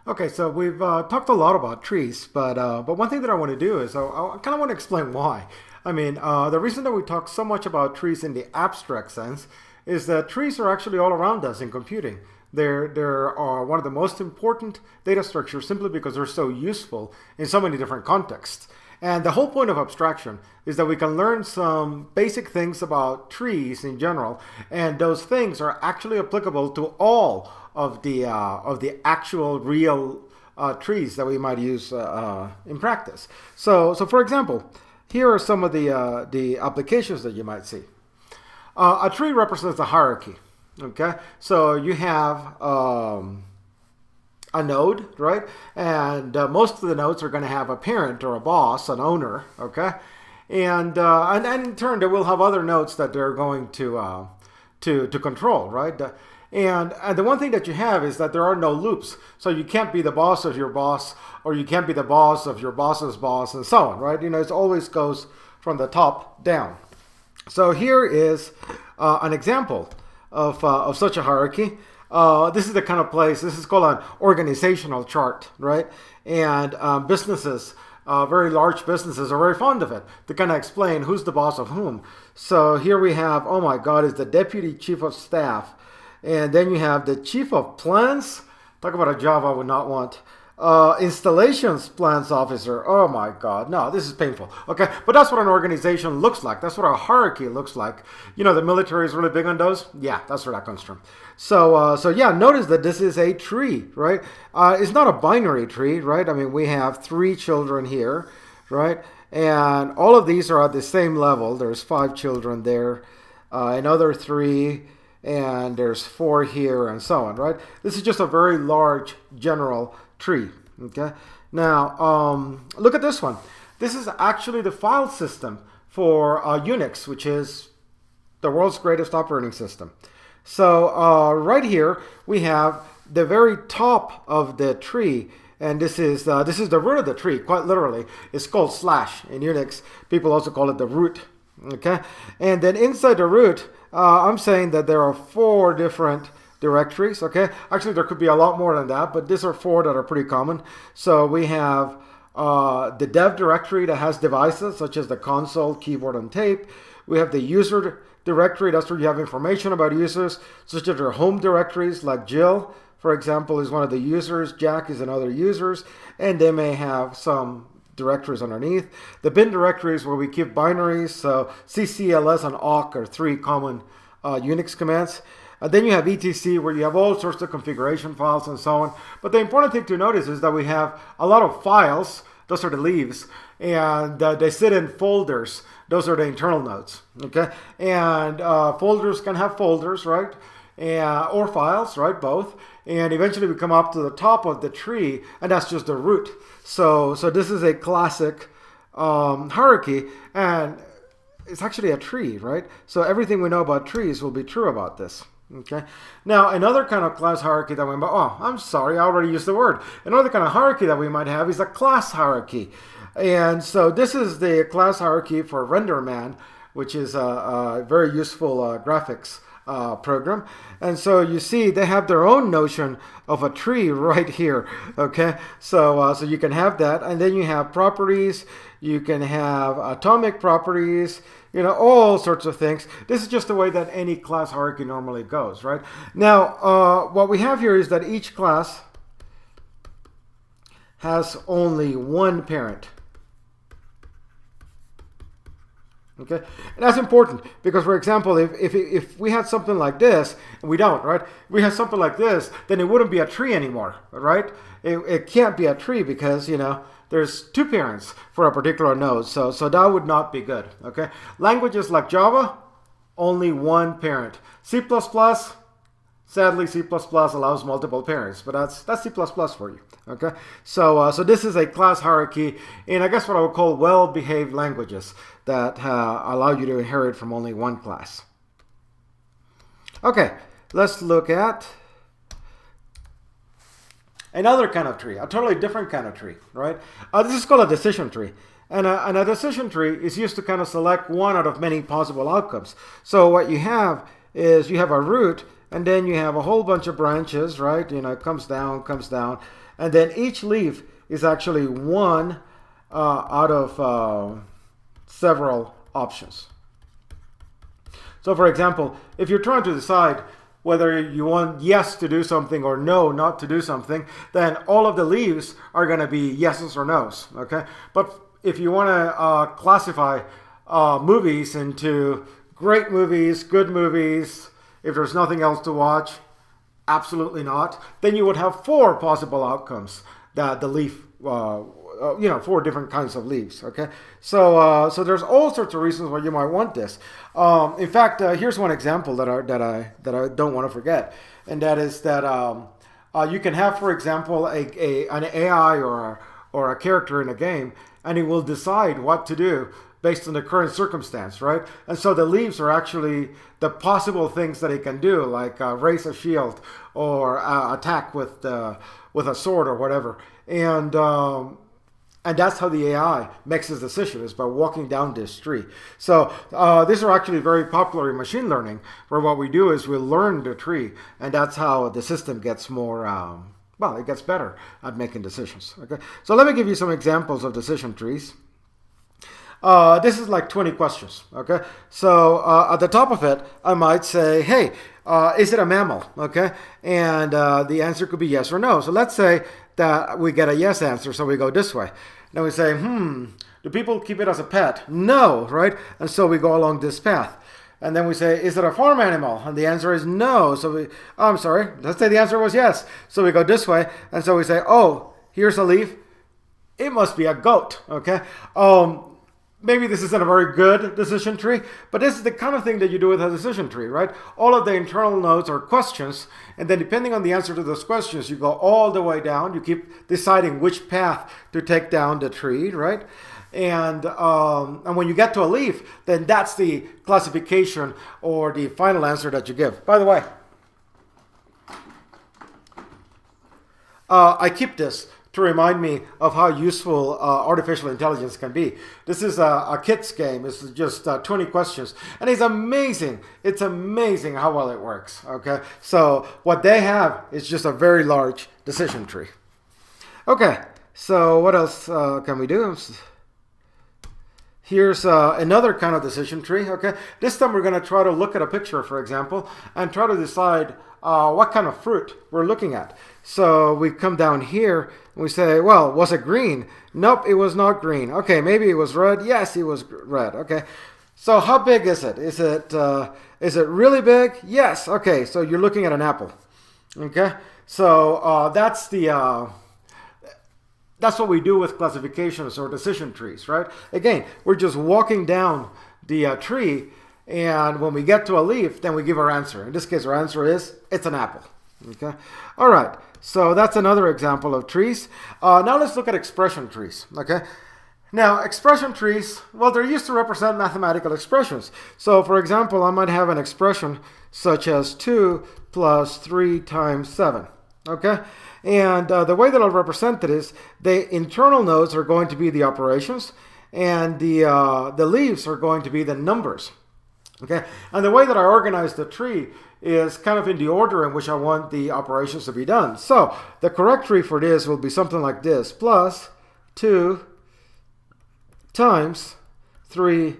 Okay, so we've talked a lot about trees, but one thing that I want to do is I kind of want to explain why. I mean, the reason that we talk so much about trees in the abstract sense is that trees are actually all around us in computing. They're one of the most important data structures simply because they're so useful in so many different contexts. And the whole point of abstraction is that we can learn some basic things about trees in general, and those things are actually applicable to all of the actual real trees that we might use in practice. So for example, here are some of the applications that you might see. A tree represents a hierarchy. Okay, so you have a node, right? And most of the nodes are going to have a parent or a boss, an owner, okay? And in turn, they will have other nodes that they're going to control, right? And the one thing that you have is that there are no loops. So you can't be the boss of your boss, or you can't be the boss of your boss's boss, and so on, right? You know, it always goes from the top down. So here is an example of such a hierarchy. This is the kind of place, this is called an organizational chart, right? And businesses, very large businesses are very fond of it to kind of explain who's the boss of whom. So here we have, oh my God, is the deputy chief of staff. And then you have the chief of plans. Talk about a job I would not want. Installations plans officer. Oh my God, no, this is painful. Okay, but that's what an organization looks like. That's what a hierarchy looks like. You know, the military is really big on those. Yeah, that's where that comes from. So yeah, notice that this is a tree, right? It's not a binary tree, right? I mean, we have 3 children here, right? And all of these are at the same level. There's 5 children there, another 3, and there's 4 here, and so on, right? This is just a very large general tree. Okay, now look at this one. This is actually the file system for Unix, which is the world's greatest operating system. So right here we have the very top of the tree, and this is the root of the tree. Quite literally, it's called slash in Unix. People also call it the root. Okay, and then inside the root, I'm saying that there are 4 different directories. Okay, actually there could be a lot more than that, but these are 4 that are pretty common. So we have the dev directory that has devices such as the console, keyboard, and tape. We have the user directory. That's where you have information about users, such as their home directories, like Jill, for example, is one of the users. Jack is another users, and they may have some directories underneath. The bin directories where we keep binaries. So ccls and awk are 3 common Unix commands. Then you have etc, where you have all sorts of configuration files and so on. But the important thing to notice is that we have a lot of files. Those are the leaves, and they sit in folders. Those are the internal nodes. Okay, and folders can have folders, right? Or files, right? Both. And eventually we come up to the top of the tree, and that's just the root. So this is a classic hierarchy, and it's actually a tree, right? So everything we know about trees will be true about this. Okay. Now, another kind of class hierarchy that we might, oh, I'm sorry, I already used the word. Another kind of hierarchy that we might have is a class hierarchy. And so this is the class hierarchy for RenderMan, which is a very useful graphics program. And so you see they have their own notion of a tree right here. Okay, so you can have that, and then you have properties, you can have atomic properties, you know, all sorts of things. This is just the way that any class hierarchy normally goes, right? Now what we have here is that each class has only one parent. Okay, and that's important because, for example, if we had something like this, and we don't, right? We have something like this, then it wouldn't be a tree anymore, right? It can't be a tree because, you know, there's 2 parents for a particular node, so that would not be good. Okay, languages like Java, only 1 parent. C++, sadly, C++ allows multiple parents, but that's C++ for you. Okay, so this is a class hierarchy, and I guess what I would call well-behaved languages that allow you to inherit from only 1 class. Okay, let's look at another kind of tree, a totally different kind of tree, right? This is called a decision tree. And a decision tree is used to kind of select one out of many possible outcomes. So what you have is you have a root, and then you have a whole bunch of branches, right? You know, it comes down, and then each leaf is actually one out of several options. So for example, if you're trying to decide whether you want yes to do something or no not to do something, then all of the leaves are going to be yeses or nos, okay? But if you want to classify movies into great movies, good movies, if there's nothing else to watch, absolutely not, then you would have 4 possible outcomes that the leaf, 4 different kinds of leaves, okay? So there's all sorts of reasons why you might want this. In fact, here's one example that I don't want to forget, and that is that you can have, for example, an AI or a character in a game, and it will decide what to do based on the current circumstance, right? And so the leaves are actually the possible things that it can do, like raise a shield or attack with a sword or whatever. And that's how the AI makes its decision, is by walking down this tree. So these are actually very popular in machine learning, where what we do is we learn the tree, and that's how the system gets more, it gets better at making decisions. Okay, so let me give you some examples of decision trees. This is like 20 questions, okay? So at the top of it, I might say, hey, is it a mammal, okay? And the answer could be yes or no. So let's say that we get a yes answer, so we go this way. Then we say, do people keep it as a pet? No, right? And so we go along this path. And then we say, is it a farm animal? And the answer is no. So I'm sorry, let's say the answer was yes. So we go this way, and so we say, oh, here's a leaf. It must be a goat, okay? Maybe this isn't a very good decision tree, but this is the kind of thing that you do with a decision tree, right? All of the internal nodes are questions, and then depending on the answer to those questions, you go all the way down. You keep deciding which path to take down the tree, right? And when you get to a leaf, then that's the classification or the final answer that you give. By the way, I keep this to remind me of how useful artificial intelligence can be. This is a kid's game. It's just 20 questions. And it's amazing. It's amazing how well it works. Okay, so what they have is just a very large decision tree. Okay, so what else can we do? Here's another kind of decision tree. Okay, this time we're going to try to look at a picture, for example, and try to decide what kind of fruit we're looking at. So we come down here and we say, well, was it green? Nope, it was not green. Okay, maybe it was red. Yes, it was red. Okay, so how big is it? Is it really big? Yes. Okay, so you're looking at an apple. Okay, so that's what we do with classifications or decision trees, right? Again, we're just walking down the tree, and when we get to a leaf, then we give our answer. In this case, our answer is, it's an apple. Okay. All right. So that's another example of trees. Now let's look at expression trees. Okay. Now, expression trees, well, they're used to represent mathematical expressions. So, for example, I might have an expression such as 2 plus 3 times 7. Okay. And the way that I'll represent it is the internal nodes are going to be the operations, and the leaves are going to be the numbers. Okay, and the way that I organize the tree is kind of in the order in which I want the operations to be done. So the correct tree for this will be something like this: plus 2 times 3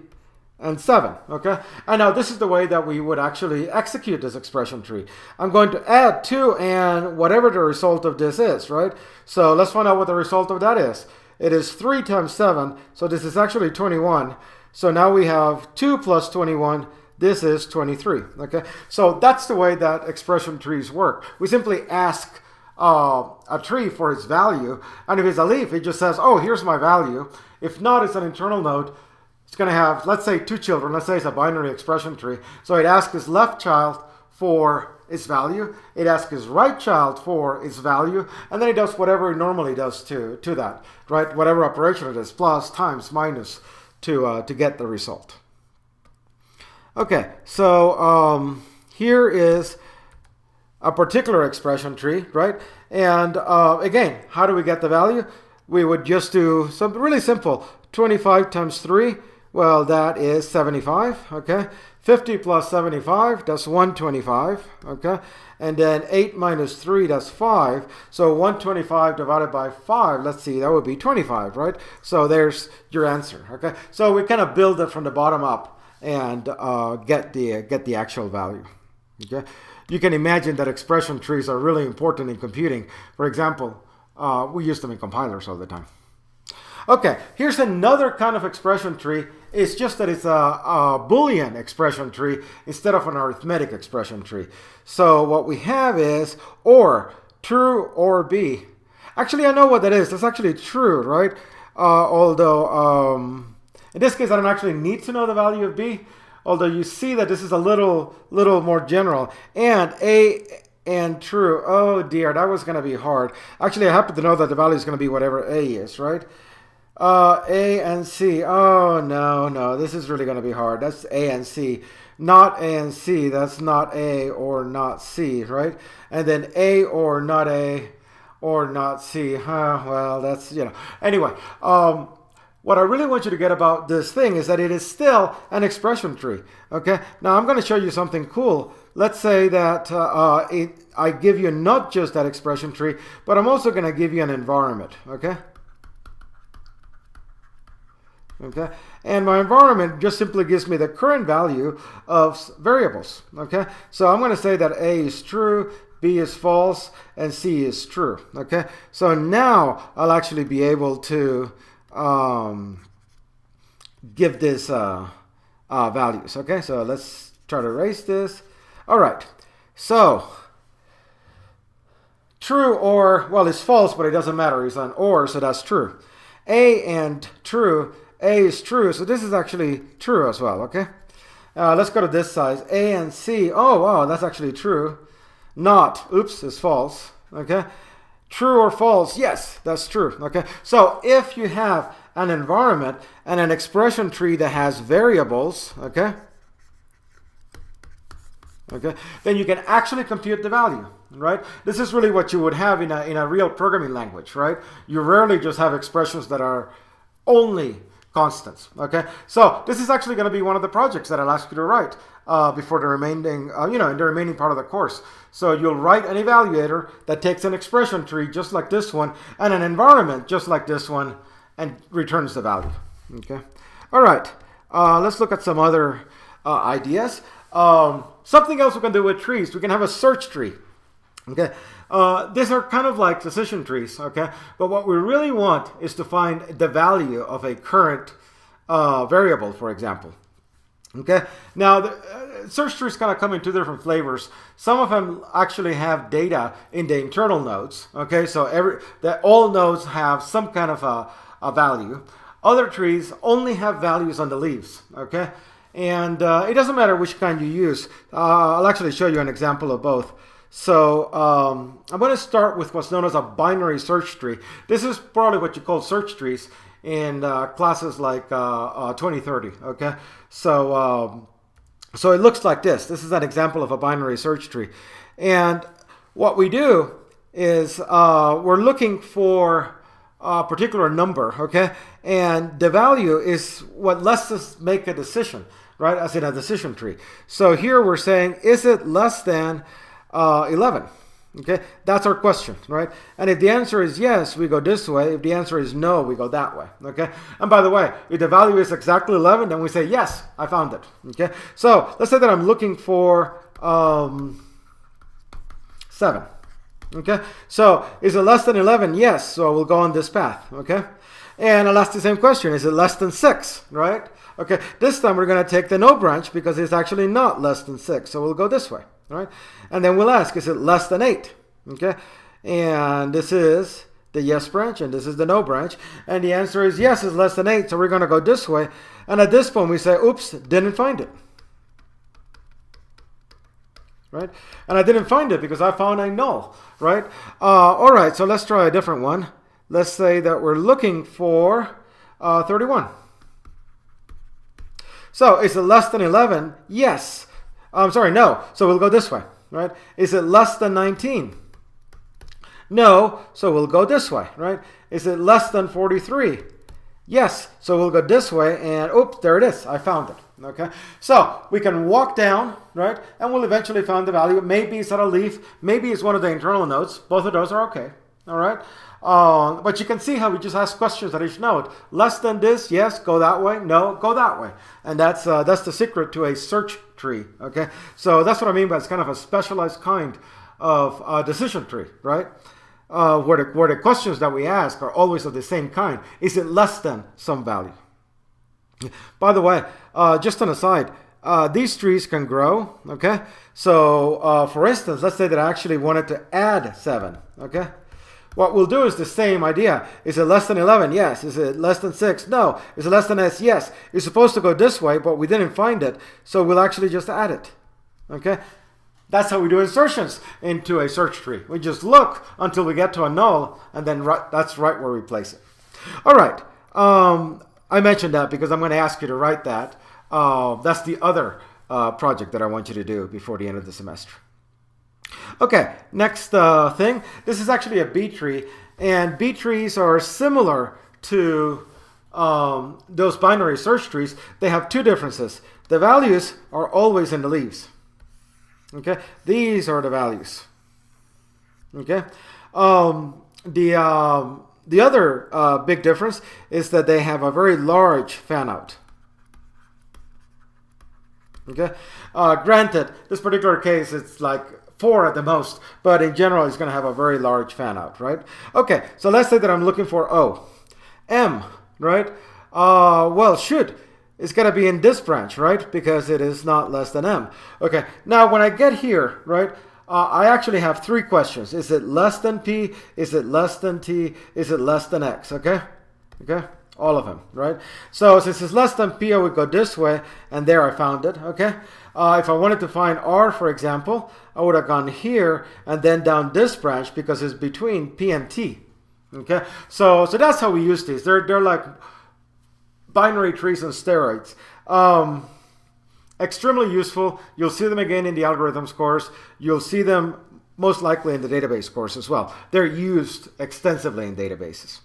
and 7. Okay, and now this is the way that we would actually execute this expression tree. I'm going to add 2 and whatever the result of this is, right? So let's find out what the result of that is. It is 3 times 7, so this is actually 21. So now we have 2 plus 21. This is 23. Okay, so that's the way that expression trees work. We simply ask a tree for its value, and if it's a leaf, it just says, oh, here's my value. If not, it's an internal node. It's going to have, let's say, 2 children. Let's say it's a binary expression tree. So it asks its left child for its value. It asks its right child for its value. And then it does whatever it normally does to that, right? Whatever operation it is, plus, times, minus, to get the result. Okay, so here is a particular expression tree, right? And again, how do we get the value? We would just do something really simple. 25 times 3 Well, that is 75, okay? 50 plus 75, that's 125, okay? And then 8 minus 3, that's 5. So 125 divided by 5, let's see, that would be 25, right? So there's your answer, okay? So we kind of build it from the bottom up and get the actual value, okay? You can imagine that expression trees are really important in computing. For example, we use them in compilers all the time. Okay, here's another kind of expression tree. It's just that it's a Boolean expression tree instead of an arithmetic expression tree. So what we have is or, true or B. Actually, I know what that is. That's actually true, right? Although, in this case, I don't actually need to know the value of B. Although you see that this is a little more general. And A and true. Oh dear, that was going to be hard. Actually, I happen to know that the value is going to be whatever A is, right? A and C. Oh, no, this is really going to be hard. That's A and C. Not A and C. That's not A or not C, right? And then A or not A or not C. Well, that's, Anyway, what I really want you to get about this thing is that it is still an expression tree, okay? Now, I'm going to show you something cool. Let's say that I give you not just that expression tree, but I'm also going to give you an environment, okay? Okay, and my environment just simply gives me the current value of variables. Okay, so I'm going to say that A is true, B is false, and C is true. Okay, so now I'll actually be able to give this values. Okay, so let's try to erase this. All right, so true or, well, it's false, but it doesn't matter. It's an or, so that's true. A and true. A is true, so this is actually true as well, okay? Let's go to this size. A and C, oh, wow, that's actually true. Not, oops, is false, okay? True or false, yes, that's true, okay? So if you have an environment and an expression tree that has variables, okay? Okay, then you can actually compute the value, right? This is really what you would have in a real programming language, right? You rarely just have expressions that are only constants, okay? So this is actually going to be one of the projects that I'll ask you to write before the remaining, in the remaining part of the course. So you'll write an evaluator that takes an expression tree just like this one and an environment just like this one and returns the value, okay? All right, let's look at some other ideas. Something else we can do with trees, we can have a search tree. Okay, these are kind of like decision trees, okay? But what we really want is to find the value of a current variable, for example. Okay, now the search trees kind of come in two different flavors. Some of them actually have data in the internal nodes, okay? So all nodes have some kind of a value. Other trees only have values on the leaves, okay? And it doesn't matter which kind you use. I'll actually show you an example of both. So I'm going to start with what's known as a binary search tree. This is probably what you call search trees in classes like 2030. Okay, so it looks like this. This is an example of a binary search tree, and what we do is we're looking for a particular number. Okay, and the value is what lets us make a decision, right? As in a decision tree. So here we're saying, is it less than 11? Okay, that's our question, right? And if the answer is yes, we go this way. If the answer is no, we go that way. Okay, and by the way, if the value is exactly 11, then we say yes, I found it. Okay, so let's say that I'm looking for 7. Okay, so is it less than 11? Yes, so we'll go on this path. Okay, and I'll ask the same question, is it less than 6? Right? Okay, this time we're going to take the no branch because it's actually not less than 6, so we'll go this way. Right? And then we'll ask, is it less than 8? Okay, and this is the yes branch and this is the no branch, and the answer is yes, it's less than 8, so we're going to go this way. And at this point we say, oops, didn't find it. Right? And I didn't find it because I found a null. Right? All right, so let's try a different one. Let's say that we're looking for 31. So is it less than 11? Yes. I'm sorry, no. So we'll go this way, right? Is it less than 19? No. So we'll go this way, right? Is it less than 43? Yes, so we'll go this way, and oops, there it is. I found it. Okay, so we can walk down, right, and we'll eventually find the value. Maybe it's at a leaf, maybe it's one of the internal nodes. Both of those are okay. All right, but you can see how we just ask questions at each node. Less than this, yes, go that way. No, go that way. And that's the secret to a search tree. Okay, so that's what I mean by it's kind of a specialized kind of decision tree, right? Where the questions that we ask are always of the same kind. Is it less than some value? By the way, just an aside, these trees can grow, okay? So, for instance, let's say that I actually wanted to add 7, okay? What we'll do is the same idea. Is it less than 11? Yes. Is it less than 6? No. Is it less than S? Yes. It's supposed to go this way, but we didn't find it, so we'll actually just add it, okay? That's how we do insertions into a search tree. We just look until we get to a null, and then that's right where we place it. All right. I mentioned that because I'm going to ask you to write that. That's the other project that I want you to do before the end of the semester. Okay, next thing. This is actually a B tree, and B trees are similar to those binary search trees. They have two differences. The values are always in the leaves. Okay, these are the values. Okay, the other big difference is that they have a very large fan out. Okay, granted, this particular case it's like 4 at the most, but in general it's going to have a very large fan out, right? Okay, so let's say that I'm looking for O, M, right? Well, should. It's got to be in this branch, right? Because it is not less than M. Okay, now when I get here, right, I actually have 3 questions. Is it less than P? Is it less than T? Is it less than X? Okay? Okay? All of them, right? So since it's less than P, I would go this way, and there I found it, okay? If I wanted to find R, for example, I would have gone here and then down this branch because it's between P and T, okay? So that's how we use these. They're like binary trees on steroids. Extremely useful. You'll see them again in the algorithms course. You'll see them most likely in the database course as well. They're used extensively in databases.